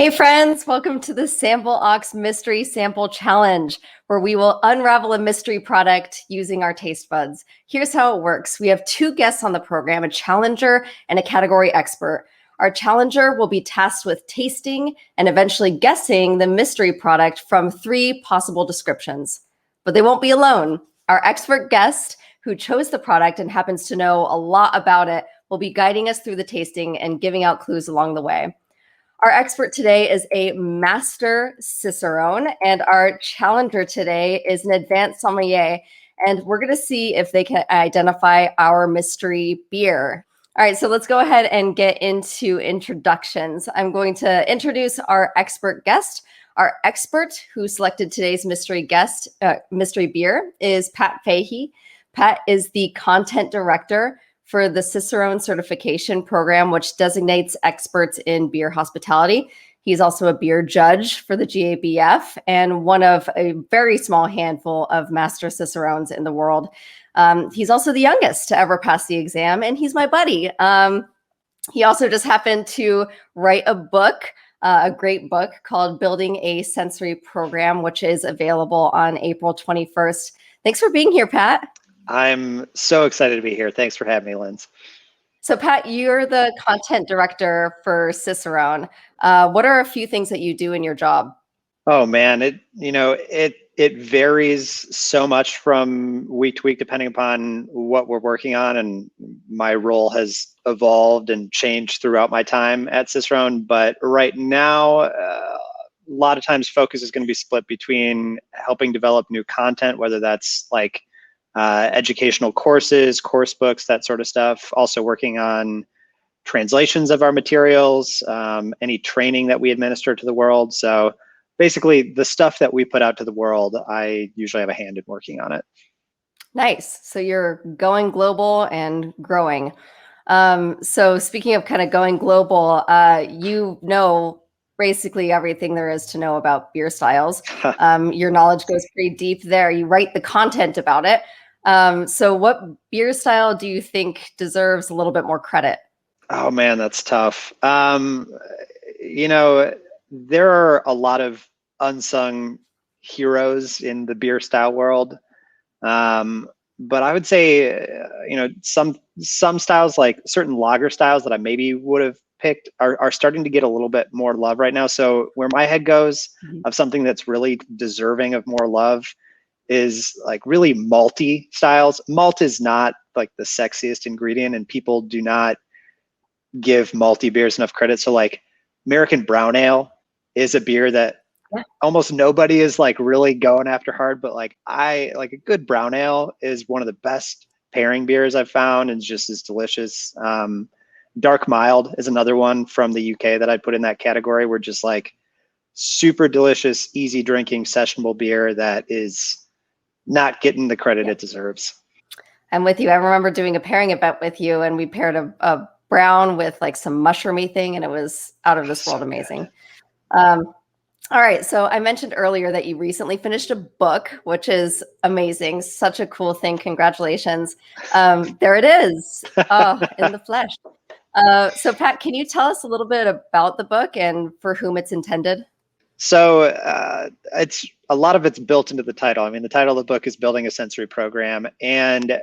Hey friends, welcome to the Sample Ox Mystery Sample Challenge, where we will unravel a mystery product using our taste buds. Here's how it works. We have two guests on the program, a challenger and a category expert. Our challenger will be tasked with tasting and eventually guessing the mystery product from three possible descriptions. But they won't be alone. Our expert guest, who chose the product and happens to know a lot about it, will be guiding us through the tasting and giving out clues along the way. Our expert today is a master Cicerone, and our challenger today is an advanced sommelier. And we're going to see if they can identify our mystery beer. All right, so let's go ahead and get into introductions. I'm going to introduce our expert guest. Our expert who selected today's mystery beer is Pat Fahey. Pat is the content director for the Cicerone certification program, which designates experts in beer hospitality. He's also a beer judge for the GABF and one of a very small handful of master Cicerones in the world. He's also the youngest to ever pass the exam, and he's my buddy. He also just happened to write a book, a great book called Building a Sensory Program, which is available on April 21st. Thanks for being here, Pat. I'm so excited to be here. Thanks for having me, Linz. So Pat, you're the content director for Cicerone. What are a few things that you do in your job? Oh man, it varies so much from week to week depending upon what we're working on, and my role has evolved and changed throughout my time at Cicerone. But right now, a lot of times focus is going to be split between helping develop new content, whether that's like educational courses, course books, that sort of stuff. Also working on translations of our materials, any training that we administer to the world. So basically the stuff that we put out to the world, I usually have a hand in working on it. Nice. So you're going global and growing. So speaking of kind of going global, you know basically everything there is to know about beer styles. Your knowledge goes pretty deep there. You write the content about it. So what beer style do you think deserves a little bit more credit? Oh man, that's tough. There are a lot of unsung heroes in the beer style world. But I would say, some styles, like certain lager styles that I maybe would have picked are starting to get a little bit more love right now. So where my head goes of something that's really deserving of more love is like really malty styles. Malt is not like the sexiest ingredient, and people do not give malty beers enough credit. So like American Brown Ale is a beer that almost nobody is like really going after hard, but like a good brown ale is one of the best pairing beers I've found and just as delicious. Dark Mild is another one from the UK that I'd put in that category. We're just like super delicious, easy drinking, sessionable beer that is not getting the credit it deserves. I'm with you. I remember doing a pairing event with you, and we paired a brown with like some mushroomy thing, and it was out of this world amazing. All right. So I mentioned earlier that you recently finished a book, which is amazing. Such a cool thing. Congratulations. There it is. Oh, in the flesh. So Pat, can you tell us a little bit about the book and for whom it's intended? So it's a lot of it's built into the title. I mean, the title of the book is Building a Sensory Program, and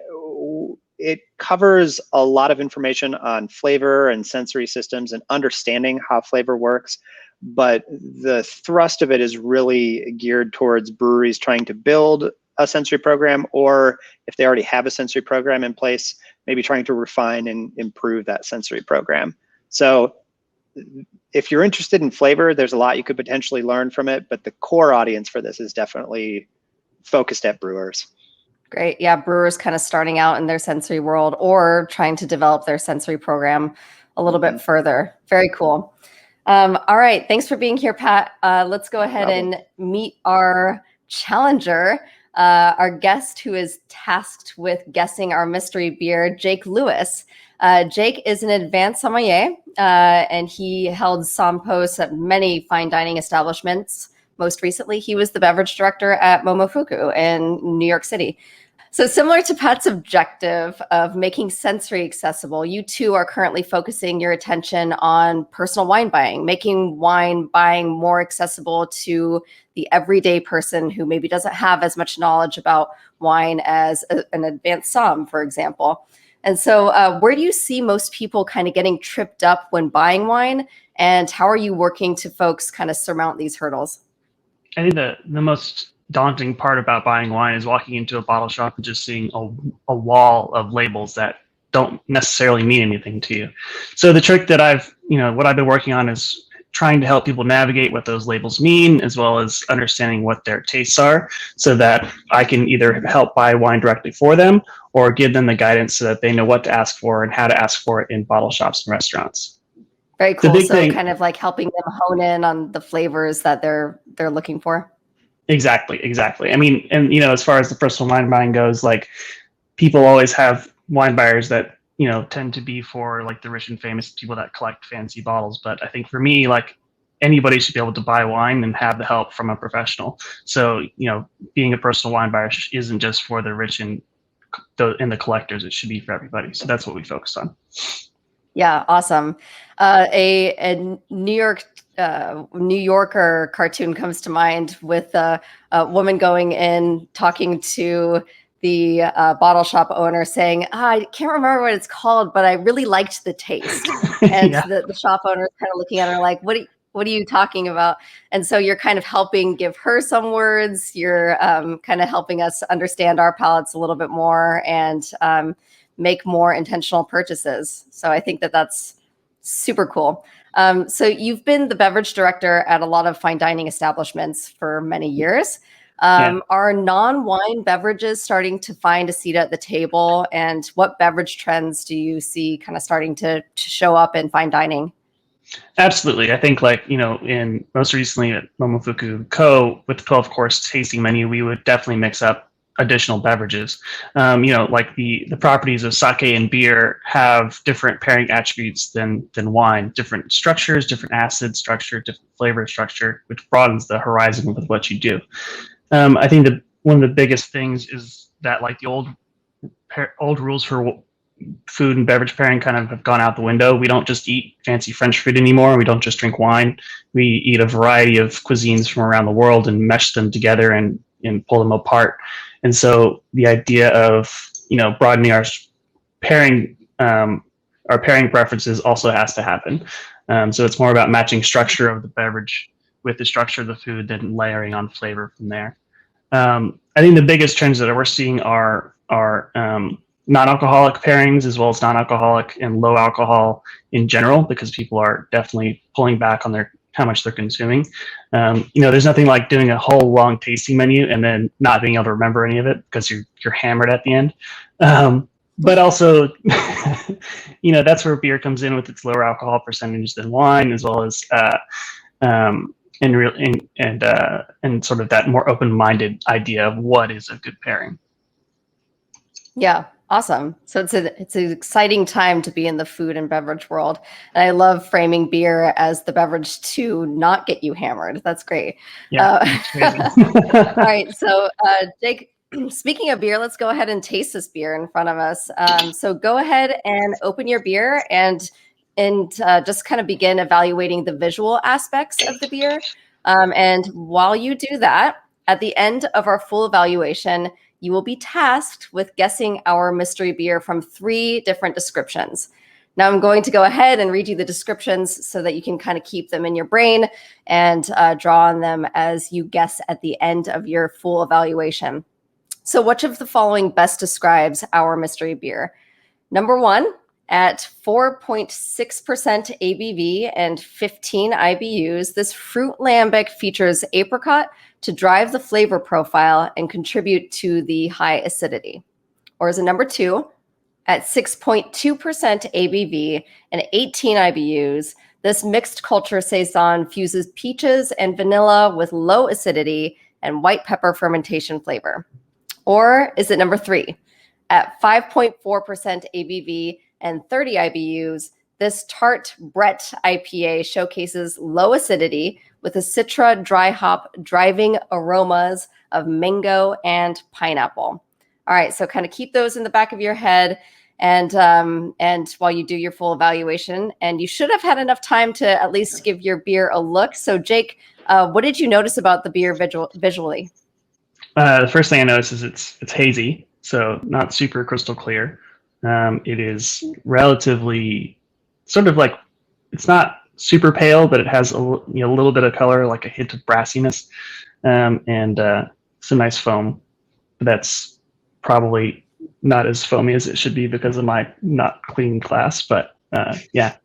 it covers a lot of information on flavor and sensory systems and understanding how flavor works. But the thrust of it is really geared towards breweries trying to build a sensory program, or if they already have a sensory program in place, maybe trying to refine and improve that sensory program. So if you're interested in flavor, there's a lot you could potentially learn from it, but the core audience for this is definitely focused at brewers. Great. Yeah, brewers kind of starting out in their sensory world or trying to develop their sensory program a little bit further. Very cool. All right. Thanks for being here, Pat. Let's go ahead and meet our challenger, our guest who is tasked with guessing our mystery beer, Jake Lewis. Jake is an advanced sommelier, and he held som posts at many fine dining establishments. Most recently, he was the beverage director at Momofuku in New York City. So similar to Pat's objective of making sensory accessible, you too are currently focusing your attention on personal wine buying, making wine buying more accessible to the everyday person who maybe doesn't have as much knowledge about wine as an advanced somm, for example. And so where do you see most people kind of getting tripped up when buying wine? And how are you working to folks kind of surmount these hurdles? I think the most daunting part about buying wine is walking into a bottle shop and just seeing a wall of labels that don't necessarily mean anything to you. So the trick that what I've been working on is trying to help people navigate what those labels mean, as well as understanding what their tastes are, so that I can either help buy wine directly for them or give them the guidance so that they know what to ask for and how to ask for it in bottle shops and restaurants. Very cool. So kind of like helping them hone in on the flavors that they're looking for. Exactly. I mean, and as far as the personal wine buying goes, like people always have wine buyers that tend to be for like the rich and famous people that collect fancy bottles. But I think for me, like anybody should be able to buy wine and have the help from a professional. So being a personal wine buyer isn't just for the rich and the collectors. It should be for everybody. So that's what we focus on. Yeah, awesome. A New Yorker cartoon comes to mind with a woman going in, talking to the bottle shop owner, saying, I can't remember what it's called, but I really liked the taste. And Yeah. the shop owner is kind of looking at her like, what are you talking about? And so you're kind of helping give her some words. You're kind of helping us understand our palates a little bit more and make more intentional purchases. So I think that's super cool. So you've been the beverage director at a lot of fine dining establishments for many years. Are non-wine beverages starting to find a seat at the table? And what beverage trends do you see kind of starting to show up in fine dining? Absolutely. I think in most recently at Momofuku Co. with the 12-course tasting menu, we would definitely mix up additional beverages. Like the properties of sake and beer have different pairing attributes than wine, different structures, different acid structure, different flavor structure, which broadens the horizon with what you do. I think that one of the biggest things is that like the old rules for food and beverage pairing kind of have gone out the window. We don't just eat fancy French food anymore. We don't just drink wine. We eat a variety of cuisines from around the world and mesh them together and pull them apart. And so the idea of broadening our pairing preferences also has to happen. So it's more about matching structure of the beverage with the structure of the food than layering on flavor from there. I think the biggest trends that we're seeing are non-alcoholic pairings, as well as non-alcoholic and low alcohol in general, because people are definitely pulling back on how much they're consuming. There's nothing like doing a whole long tasting menu and then not being able to remember any of it because you're hammered at the end. But also, that's where beer comes in with its lower alcohol percentage than wine, as well as and sort of that more open-minded idea of what is a good pairing. Yeah, awesome. So it's an exciting time to be in the food and beverage world. And I love framing beer as the beverage to not get you hammered. That's great. Yeah. All right. So Jake, speaking of beer, let's go ahead and taste this beer in front of us. So go ahead and open your beer and just kind of begin evaluating the visual aspects of the beer. And while you do that, at the end of our full evaluation, you will be tasked with guessing our mystery beer from 3 different descriptions. Now I'm going to go ahead and read you the descriptions so that you can kind of keep them in your brain and draw on them as you guess at the end of your full evaluation. So which of the following best describes our mystery beer? Number 1, at 4.6% ABV and 15 IBUs, this fruit lambic features apricot to drive the flavor profile and contribute to the high acidity. Or is it number 2, at 6.2% ABV and 18 IBUs, this mixed culture Saison fuses peaches and vanilla with low acidity and white pepper fermentation flavor. Or is it number 3, at 5.4% ABV and 30 IBUs, this tart Brett IPA showcases low acidity with a Citra dry hop driving aromas of mango and pineapple. All right, so kind of keep those in the back of your head, and while you do your full evaluation, and you should have had enough time to at least give your beer a look. So Jake, what did you notice about the beer visually? The first thing I noticed is it's hazy, so not super crystal clear. It is relatively sort of like, it's not super pale, but it has a little bit of color, like a hint of brassiness, and some nice foam. That's probably not as foamy as it should be because of my not clean glass, but yeah.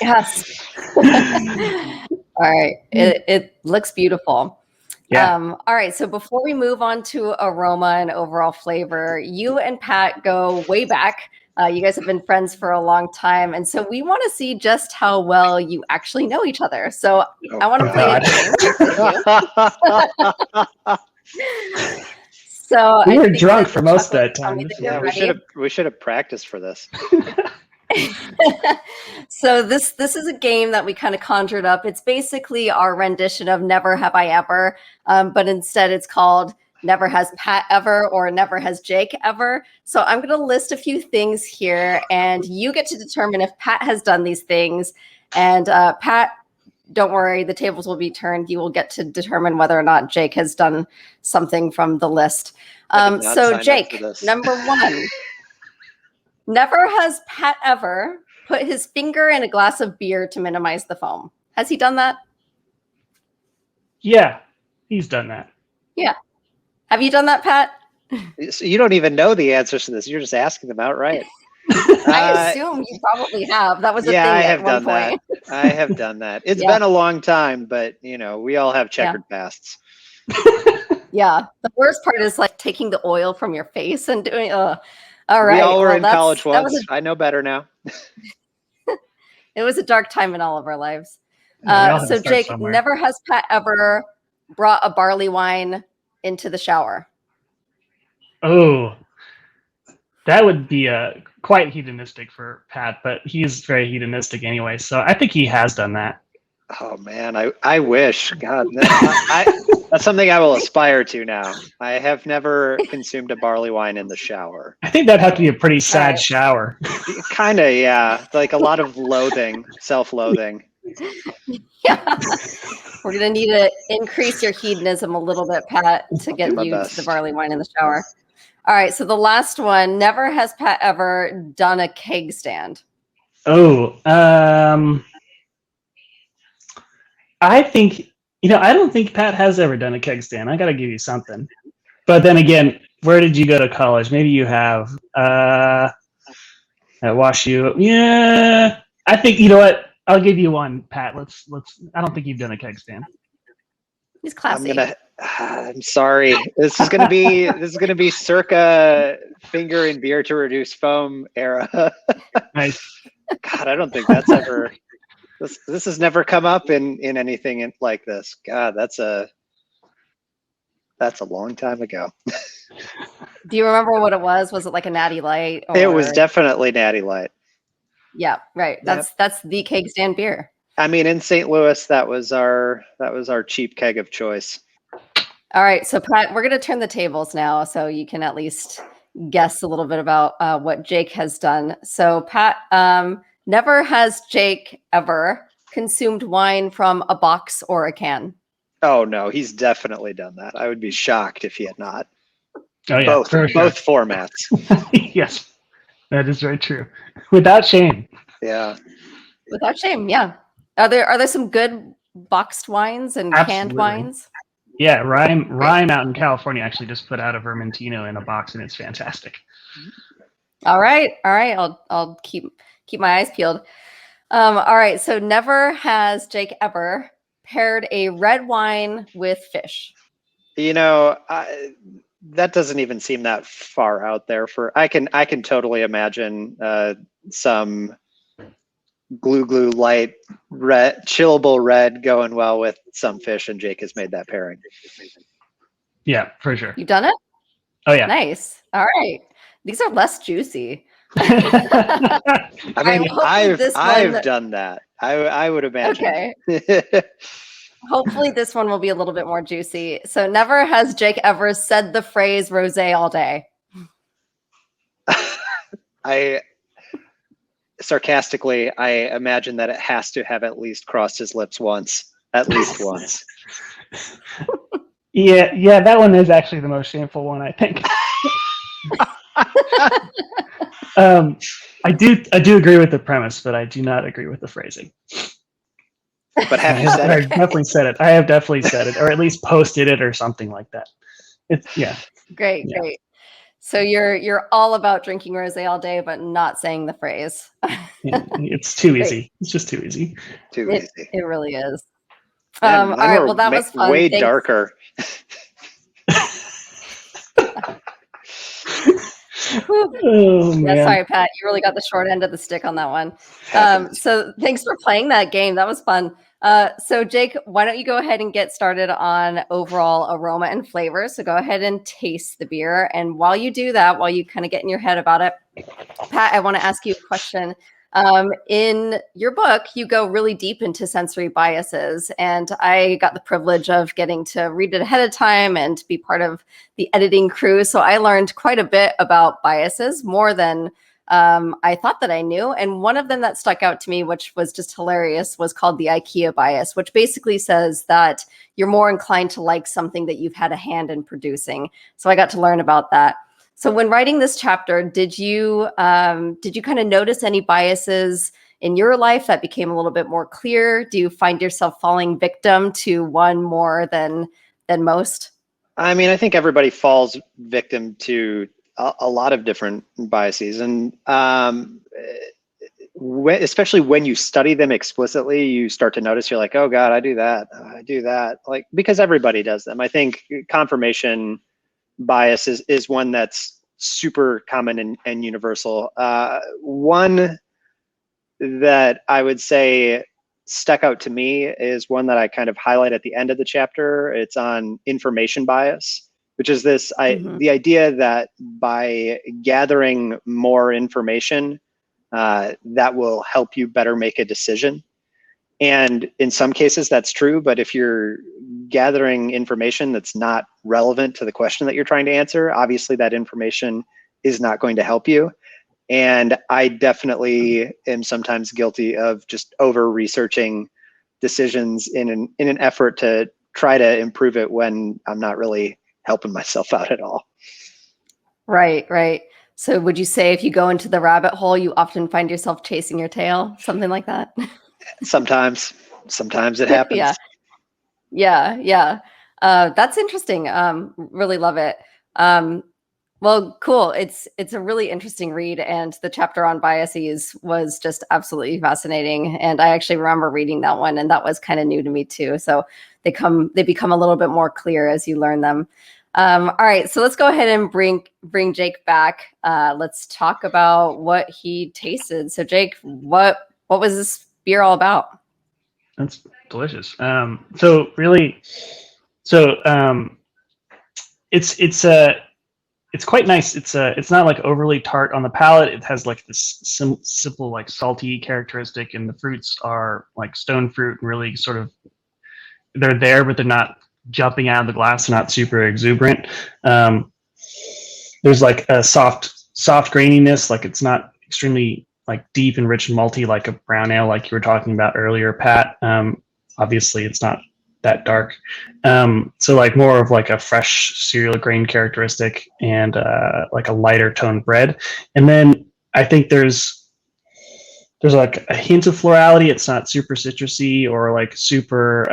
Yes. All right. It looks beautiful. Yeah. All right. So before we move on to aroma and overall flavor, you and Pat go way back. You guys have been friends for a long time. And so we want to see just how well you actually know each other. So I want to play a game. So we were drunk for most of that time. Yeah, we should have practiced for this. So this is a game that we kind of conjured up. It's basically our rendition of Never Have I Ever, but instead it's called Never Has Pat Ever or Never Has Jake Ever. So I'm going to list a few things here, and you get to determine if Pat has done these things. And Pat, don't worry, the tables will be turned. You will get to determine whether or not Jake has done something from the list. So Jake, number 1. Never has Pat ever put his finger in a glass of beer to minimize the foam. Has he done that? Yeah, he's done that. Yeah. Have you done that, Pat? So you don't even know the answers to this. You're just asking them outright. I assume you probably have. That was a thing at one point. I have done that. It's been a long time, but we all have checkered pasts. Yeah. The worst part is like taking the oil from your face and doing. All right. We all were in college once. I know better now. It was a dark time in all of our lives. So Jake, somewhere. never has Pat ever brought a barley wine into the shower. Oh, that would be quite hedonistic for Pat, but he's very hedonistic anyway. So I think he has done that. Oh man, I wish. God, that's something I will aspire to now. I have never consumed a barley wine in the shower. I think that'd have to be a pretty sad shower. Kind of, yeah. Like a lot of loathing, self-loathing. Yeah. We're going to need to increase your hedonism a little bit, Pat, to get you to the barley wine in the shower. All right. So the last one, never has Pat ever done a keg stand. Oh, I think, I don't think Pat has ever done a keg stand. I got to give you something. But then again, where did you go to college? Maybe you have at WashU. Yeah, I think, you know what? I'll give you one, Pat. Let's. I don't think you've done a keg stand. He's classy. I'm sorry. This is gonna be circa finger in beer to reduce foam era. Nice. God, I don't think that's ever. This has never come up in anything like this. God, that's a long time ago. Do you remember what it was? Was it like a Natty Light? It was definitely Natty Light. Yeah, right. That's the keg stand beer. I mean, in St. Louis, that was our cheap keg of choice. All right, so Pat, we're going to turn the tables now, so you can at least guess a little bit about what Jake has done. So Pat, never has Jake ever consumed wine from a box or a can. Oh no, he's definitely done that. I would be shocked if he had not. Oh yeah, both formats. Yes. That is very true. Without shame. Yeah. Without shame, yeah. Are there some good boxed wines and canned wines? Yeah, Rhyme out in California actually just put out a Vermentino in a box, and it's fantastic. All right. I'll keep my eyes peeled. All right. So never has Jake ever paired a red wine with fish. That doesn't even seem that far out there. I can totally imagine some glue light red, chillable red going well with some fish, and Jake has made that pairing. Yeah, for sure. You've done it? Oh yeah. Nice. All right. These are less juicy. I mean, I've done that. I would imagine. Okay. Hopefully this one will be a little bit more juicy. So never has Jake ever said the phrase rosé all day. Sarcastically, I imagine that it has to have at least crossed his lips once. At least once. Yeah, that one is actually the most shameful one, I think. I do agree with the premise, but I do not agree with the phrasing. But have you said it? I've definitely said it. I have definitely said it, or at least posted it or something like that. Great. So you're all about drinking rosé all day, but not saying the phrase. It's too easy. It's just too easy. It really is. Man, all right. Well, that was fun. Way darker. Yeah, sorry, Pat. You really got the short end of the stick on that one. So thanks for playing that game. That was fun. So Jake, why don't you go ahead and get started on overall aroma and flavor? So go ahead and taste the beer. And while you do that, while you kind of get in your head about it, Pat, I want to ask you a question. In your book, you go really deep into sensory biases, and I got the privilege of getting to read it ahead of time and be part of the editing crew. So I learned quite a bit about biases, more than I thought that I knew. And one of them that stuck out to me, which was just hilarious, was called the Ikea Bias, which basically says that you're more inclined to like something that you've had a hand in producing. So I got to learn about that. So when writing this chapter, did you kind of notice any biases in your life that became a little bit more clear? Do you find yourself falling victim to one more than most? I mean, I think everybody falls victim to a lot of different biases, and especially when you study them explicitly, you start to notice, you're like, oh God, I do that, like, because everybody does them. I think confirmation bias is one that's super common and universal. One that I would say stuck out to me is one that I kind of highlight at the end of the chapter. It's on information bias, which is this the idea that by gathering more information, that will help you better make a decision. And in some cases that's true, but if you're gathering information that's not relevant to the question that you're trying to answer, obviously that information is not going to help you. And I definitely am sometimes guilty of just over-researching decisions in an effort to try to improve it when I'm not really helping myself out at all. Right. So would you say if you go into the rabbit hole, you often find yourself chasing your tail, something like that? Sometimes it happens. Yeah. That's interesting. Really love it. Well, cool. It's a really interesting read, and the chapter on biases was just absolutely fascinating. And I actually remember reading that one, and that was kind of new to me too. So they become a little bit more clear as you learn them. All right, so let's go ahead and bring Jake back. Let's talk about what he tasted. So Jake, what was this beer all about? That's delicious. It's quite nice. It's not like overly tart on the palate. It has like this simple like salty characteristic, and the fruits are like stone fruit, really sort of, they're there, but they're not jumping out of the glass. They're not super exuberant. There's like a soft graininess. Like it's not extremely like deep and rich and malty like a brown ale, like you were talking about earlier, Pat. Obviously, it's not that dark. So like more of like a fresh cereal grain characteristic, and like a lighter toned bread. And then I think there's like a hint of florality. It's not super citrusy or like super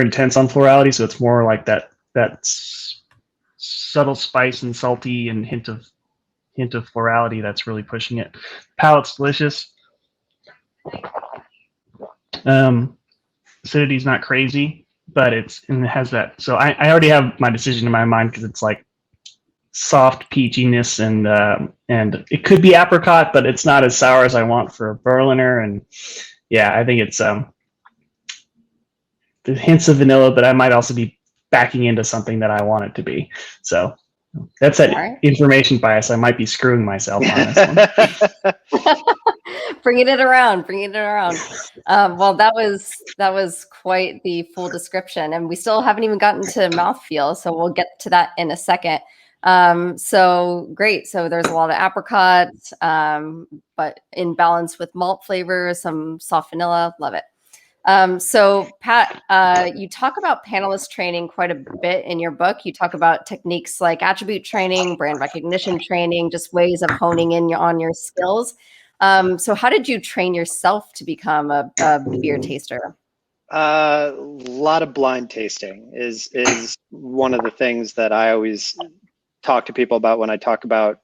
intense on florality. So it's more like that subtle spice and salty and hint of florality that's really pushing it. Palate's delicious. Acidity's not crazy, but it has that. So I already have my decision in my mind, because it's like soft peachiness, and it could be apricot, but it's not as sour as I want for a Berliner. And yeah, I think it's the hints of vanilla, but I might also be backing into something that I want it to be. So that's that information bias. I might be screwing myself on this one. Bringing it around, bringing it around. Well, that was quite the full description, and we still haven't even gotten to mouthfeel, so we'll get to that in a second. So great. So there's a lot of apricot, but in balance with malt flavor, some soft vanilla. Love it. So Pat, you talk about panelist training quite a bit in your book. You talk about techniques like attribute training, brand recognition training, just ways of honing in on your skills. So how did you train yourself to become a beer taster? A lot of blind tasting is one of the things that I always talk to people about when I talk about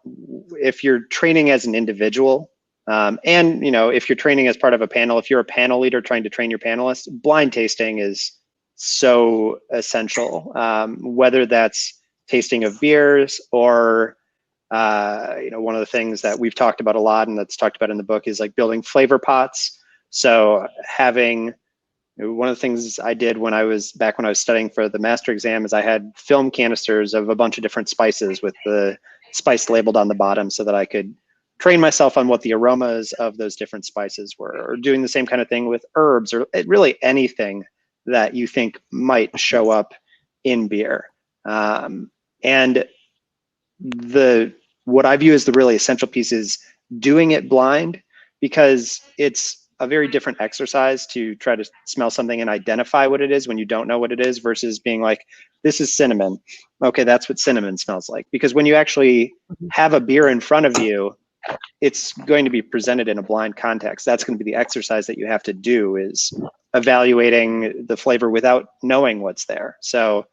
if you're training as an individual. And if you're training as part of a panel, if you're a panel leader trying to train your panelists, blind tasting is so essential. Whether that's tasting of beers or one of the things that we've talked about a lot and that's talked about in the book is like building flavor pots. So having one of the things I did when I was studying for the master exam is I had film canisters of a bunch of different spices with the spice labeled on the bottom so that I could train myself on what the aromas of those different spices were, or doing the same kind of thing with herbs, or really anything that you think might show up in beer. And what I view as the really essential piece is doing it blind, because it's a very different exercise to try to smell something and identify what it is when you don't know what it is, versus being like, this is cinnamon. Okay, that's what cinnamon smells like. Because when you actually have a beer in front of you, it's going to be presented in a blind context. That's going to be the exercise that you have to do, is evaluating the flavor without knowing what's there. So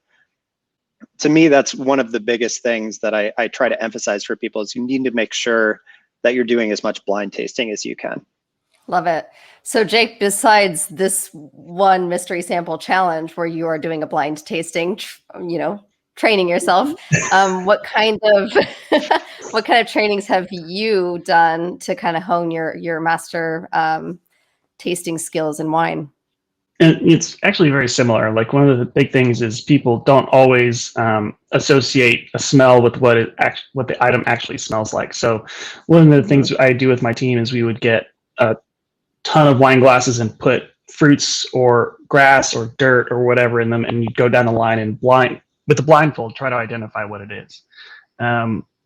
to me, that's one of the biggest things that I try to emphasize for people, is you need to make sure that you're doing as much blind tasting as you can. Love it. So Jake, besides this one mystery sample challenge where you are doing a blind tasting, training yourself, what kind of trainings have you done to kind of hone your master tasting skills in wine? And it's actually very similar. Like, one of the big things is people don't always associate a smell with what the item actually smells like. So one of the things I do with my team is we would get a ton of wine glasses and put fruits or grass or dirt or whatever in them, and you'd go down the line and with the blindfold try to identify what it is,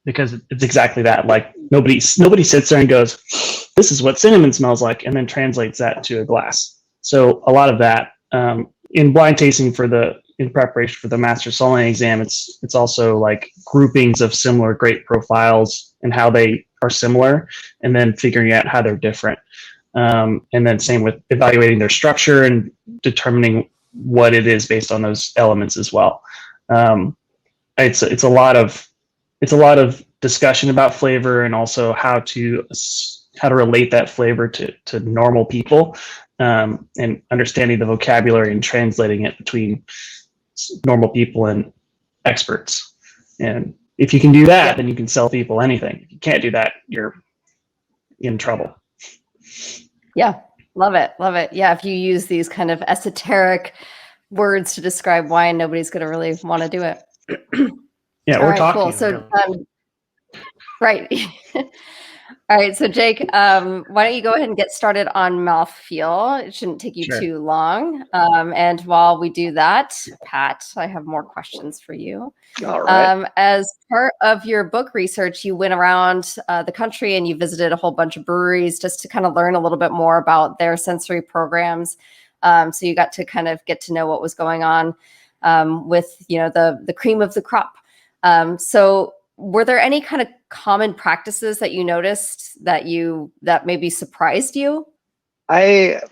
because it's exactly that. Like, nobody sits there and goes, this is what cinnamon smells like, and then translates that to a glass. So a lot of that in blind tasting in preparation for the master sommelier exam, it's also like groupings of similar grape profiles and how they are similar, and then figuring out how they're different. And then same with evaluating their structure and determining what it is based on those elements as well. It's a lot of discussion about flavor, and also how to relate that flavor to normal people, and understanding the vocabulary and translating it between normal people and experts. And if you can do that, then you can sell people anything. If you can't do that, you're in trouble. Yeah, love it. Love it. Yeah, if you use these kind of esoteric words to describe wine, nobody's going to really want to do it. Yeah, we're talking. Cool. So, right. All right. So, Jake, why don't you go ahead and get started on mouthfeel? It shouldn't take you too long. And while we do that, Pat, I have more questions for you. All right. As part of your book research, you went around the country and you visited a whole bunch of breweries just to kind of learn a little bit more about their sensory programs. So you got to kind of get to know what was going on with, the cream of the crop. So were there any kind of common practices that you noticed that maybe surprised you? I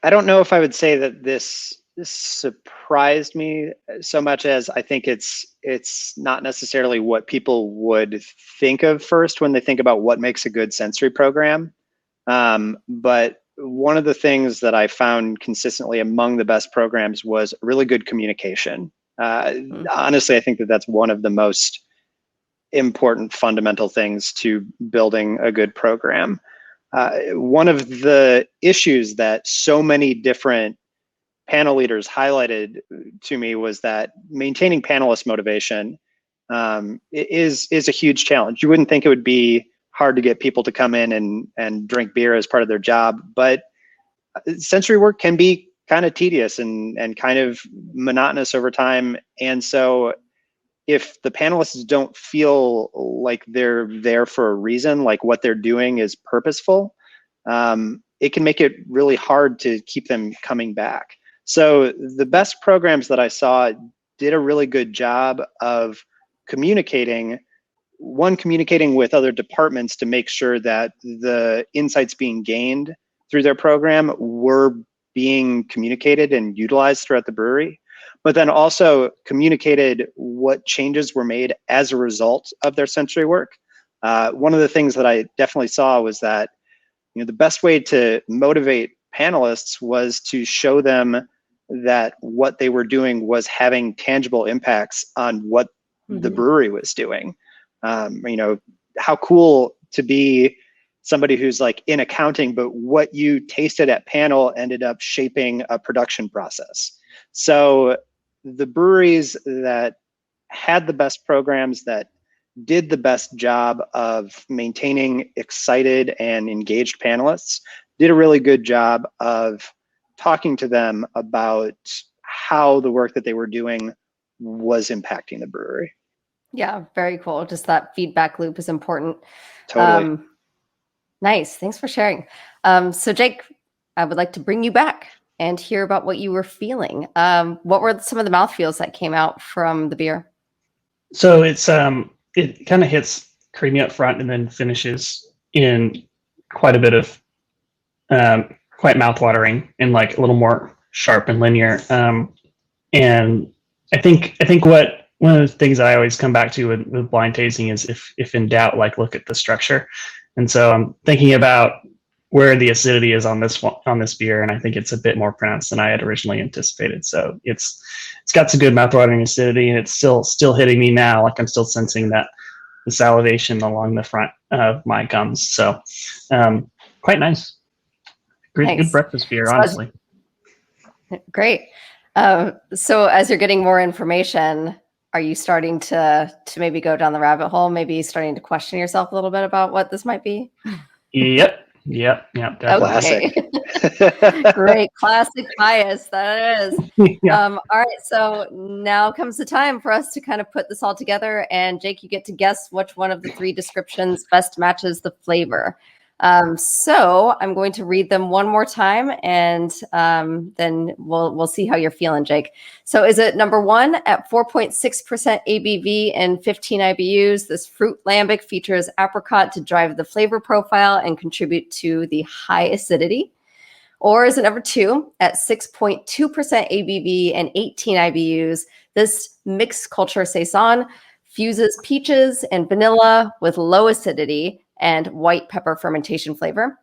don't know if I would say that this surprised me so much as I think it's not necessarily what people would think of first when they think about what makes a good sensory program. But one of the things that I found consistently among the best programs was really good communication. Honestly, I think that that's one of the most important fundamental things to building a good program. One of the issues that so many different panel leaders highlighted to me was that maintaining panelist motivation is a huge challenge. You wouldn't think it would be hard to get people to come in and drink beer as part of their job. But sensory work can be kind of tedious and kind of monotonous over time. And so if the panelists don't feel like they're there for a reason, like what they're doing is purposeful, it can make it really hard to keep them coming back. So the best programs that I saw did a really good job of communicating with other departments to make sure that the insights being gained through their program were being communicated and utilized throughout the brewery, but then also communicated what changes were made as a result of their sensory work. One of the things that I definitely saw was that, you know, the best way to motivate panelists was to show them that what they were doing was having tangible impacts on what the brewery was doing. You know, how cool to be somebody who's like in accounting, but what you tasted at panel ended up shaping a production process. So the breweries that had the best programs, that did the best job of maintaining excited and engaged panelists, did a really good job of talking to them about how the work that they were doing was impacting the brewery. Yeah, very cool. Just that feedback loop is important. Totally. Nice. Thanks for sharing. So Jake, I would like to bring you back and hear about what you were feeling. What were some of the mouthfeels that came out from the beer? So it's it kind of hits creamy up front and then finishes in quite a bit of quite mouthwatering and like a little more sharp and linear. And I think what one of the things I always come back to with blind tasting is if in doubt, like look at the structure. And so I'm thinking about where the acidity is on this beer, and I think it's a bit more pronounced than I had originally anticipated. So it's got some good mouthwatering acidity, and it's still hitting me now. Like I'm still sensing that the salivation along the front of my gums. So quite nice. Good breakfast beer, honestly. Great. So as you're getting more information, are you starting to maybe go down the rabbit hole? Maybe starting to question yourself a little bit about what this might be? Yep, definitely. Okay. Great. Classic bias. That is. Yeah. All right. So now comes the time for us to kind of put this all together. And Jake, you get to guess which one of the three descriptions best matches the flavor. So I'm going to read them one more time, and then we'll see how you're feeling, Jake. So is it number 1 at 4.6% ABV and 15 IBUs? This fruit lambic features apricot to drive the flavor profile and contribute to the high acidity. Or is it number 2 at 6.2% ABV and 18 IBUs? This mixed culture Saison fuses peaches and vanilla with low acidity and white pepper fermentation flavor?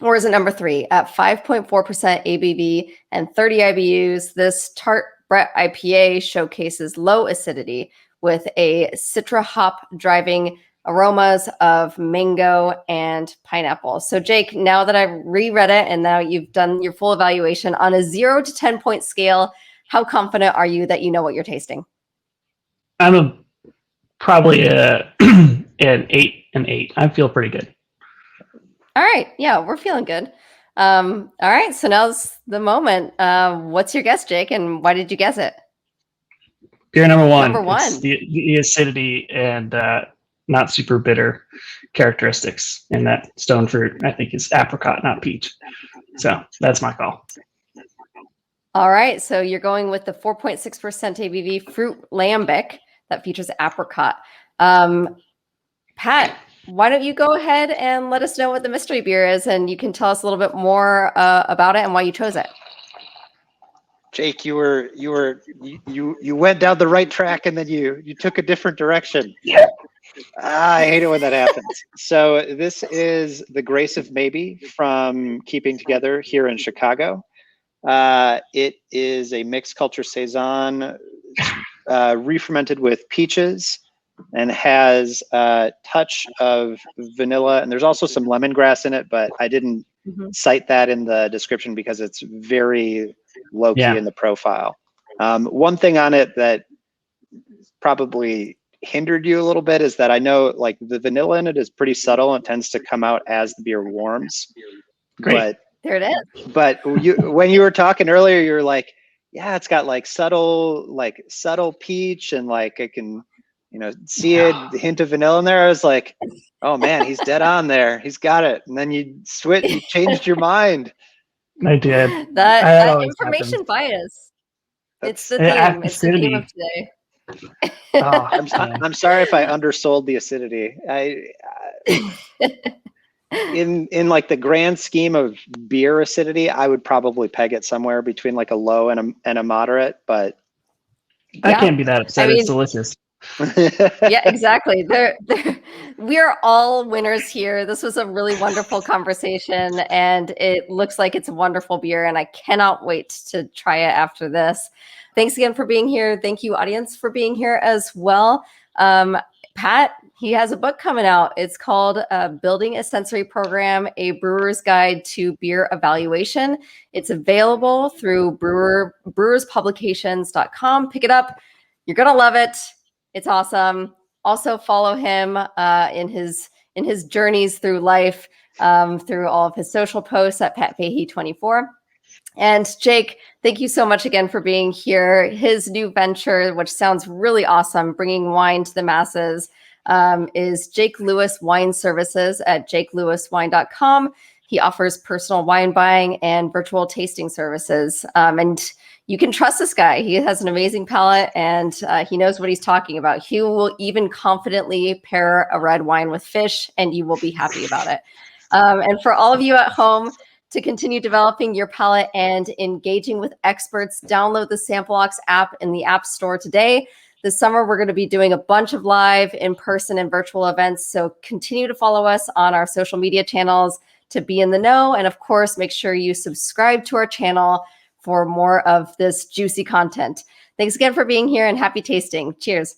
Or is it number 3 at 5.4% ABV and 30 IBUs? This tart Brett IPA showcases low acidity with a citra hop driving aromas of mango and pineapple. So Jake, now that I've reread it and now you've done your full evaluation on a 0 to 10 point scale, how confident are you that you know what you're tasting? I'm probably an 8. I feel pretty good. All right. Yeah, we're feeling good. All right. So now's the moment. What's your guess, Jake? And why did you guess it? Beer number 1. Number 1. It's the acidity and not super bitter characteristics. And that stone fruit, I think, is apricot, not peach. So that's my call. All right. So you're going with the 4.6% ABV fruit lambic that features apricot. Pat, why don't you go ahead and let us know what the mystery beer is, and you can tell us a little bit more about it and why you chose it. Jake, you went down the right track and then you took a different direction. Yeah. I hate it when that happens. So this is the Grace of Maybe from Keeping Together here in Chicago. It is a mixed culture Saison, re-fermented with peaches, and has a touch of vanilla, and there's also some lemongrass in it, but I didn't cite that in the description because it's very low key in the profile. One thing on it that probably hindered you a little bit is that I know like the vanilla in it is pretty subtle and tends to come out as the beer warms. Great. But There it is. but when you were talking earlier, you were like, yeah, it's got like subtle peach, and like I can, see it, the hint of vanilla in there. I was like, oh man, he's dead on there. He's got it. And then you changed your mind. I did. That always information happens. bias. It's the Yeah, theme. It's the theme of today. Oh, I'm sorry if I undersold the acidity. In like the grand scheme of beer acidity, I would probably peg it somewhere between like a low and a moderate, but I can't be that upset. I mean, it's delicious. Yeah, exactly. We're all winners here. This was a really wonderful conversation, and it looks like it's a wonderful beer, and I cannot wait to try it after this. Thanks again for being here. Thank you, audience, for being here as well. Pat, he has a book coming out. It's called Building a Sensory Program, A Brewer's Guide to Beer Evaluation. It's available through brewerspublications.com. Pick it up. You're going to love it. It's awesome. Also follow him in his journeys through life, through all of his social posts at Pat Fahey 24. And Jake, thank you so much again for being here. His new venture, which sounds really awesome, bringing wine to the masses, is Jake Lewis Wine Services at jakelewiswine.com. He offers personal wine buying and virtual tasting services. And you can trust this guy. He has an amazing palate, and he knows what he's talking about. He will even confidently pair a red wine with fish, and you will be happy about it. And for all of you at home, to continue developing your palate and engaging with experts, download the SampleOx app in the App Store today. This summer, we're going to be doing a bunch of live, in-person, and virtual events. So continue to follow us on our social media channels to be in the know. And of course, make sure you subscribe to our channel for more of this juicy content. Thanks again for being here, and happy tasting. Cheers.